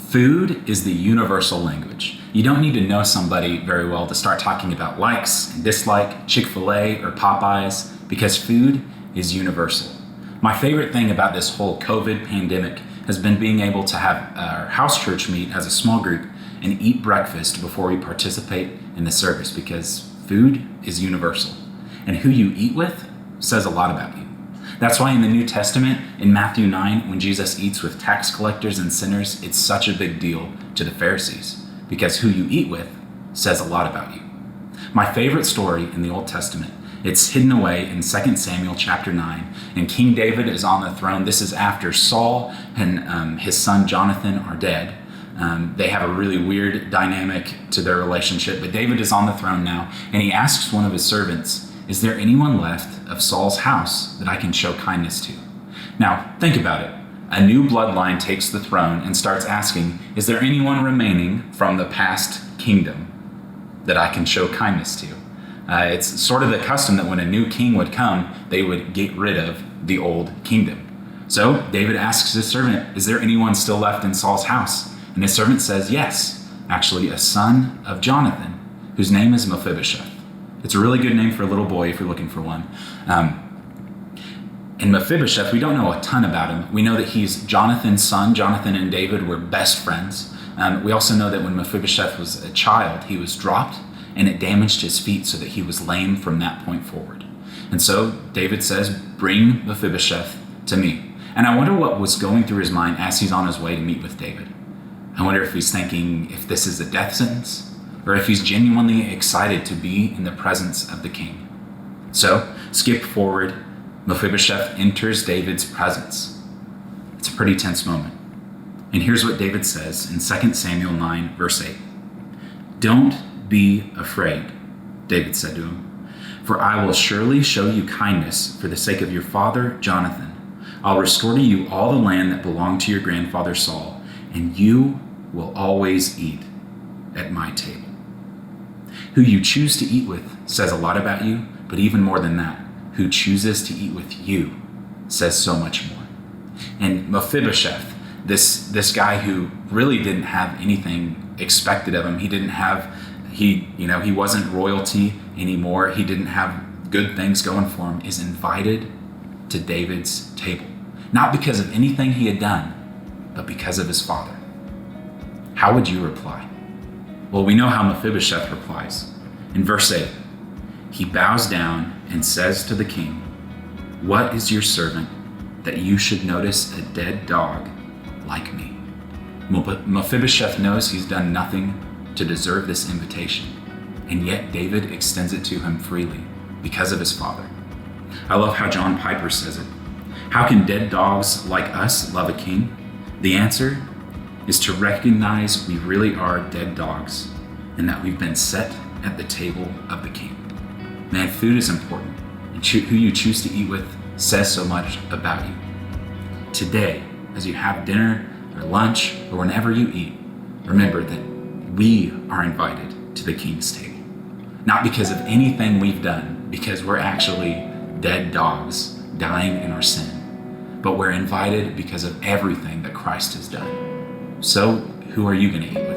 Food is the universal language. You don't need to know somebody very well to start talking about likes and dislike, Chick-fil-A or Popeyes, because food is universal. My favorite thing about this whole COVID pandemic has been being able to have our house church meet as a small group and eat breakfast before we participate in the service, because food is universal. And who you eat with says a lot about you. That's why in the New Testament, in Matthew 9, when Jesus eats with tax collectors and sinners, it's such a big deal to the Pharisees, because who you eat with says a lot about you. My favorite story in the Old Testament, it's hidden away in 2 Samuel chapter 9, and King David is on the throne. This is after Saul and his son Jonathan are dead. They have a really weird dynamic to their relationship, but David is on the throne now, and he asks one of his servants, "Is there anyone left of Saul's house that I can show kindness to?" Now, think about it. A new bloodline takes the throne and starts asking, "Is there anyone remaining from the past kingdom that I can show kindness to?" It's sort of the custom that when a new king would come, they would get rid of the old kingdom. So David asks his servant, "Is there anyone still left in Saul's house?" And his servant says, "Yes, actually a son of Jonathan, whose name is Mephibosheth." It's a really good name for a little boy if you're looking for one. And Mephibosheth, we don't know a ton about him. We know that he's Jonathan's son. Jonathan and David were best friends. We also know that when Mephibosheth was a child, he was dropped and it damaged his feet so that he was lame from that point forward. And so David says, "Bring Mephibosheth to me." And I wonder what was going through his mind as he's on his way to meet with David. I wonder if he's thinking if this is a death sentence, or if he's genuinely excited to be in the presence of the king. So, skip forward, Mephibosheth enters David's presence. It's a pretty tense moment. And here's what David says in 2 Samuel 9, verse 8. "Don't be afraid," David said to him, "for I will surely show you kindness for the sake of your father Jonathan. I'll restore to you all the land that belonged to your grandfather Saul, and you will always eat at my table." Who you choose to eat with says a lot about you, but even more than that, who chooses to eat with you says so much more. And Mephibosheth, this guy who really didn't have anything expected of him, he wasn't royalty anymore, he didn't have good things going for him, is invited to David's table. Not because of anything he had done, but because of his father. How would you reply? Well, we know how Mephibosheth replies. In verse 8, he bows down and says to the king, "What is your servant that you should notice a dead dog like me?" Mephibosheth knows he's done nothing to deserve this invitation, and yet David extends it to him freely because of his father. I love how John Piper says it. How can dead dogs like us love a king? The answer is to recognize we really are dead dogs and that we've been set at the table of the king. Man, food is important, and who you choose to eat with says so much about you. Today, as you have dinner or lunch or whenever you eat, remember that we are invited to the king's table. Not because of anything we've done, because we're actually dead dogs dying in our sin, but we're invited because of everything that Christ has done. So, who are you going to eat with?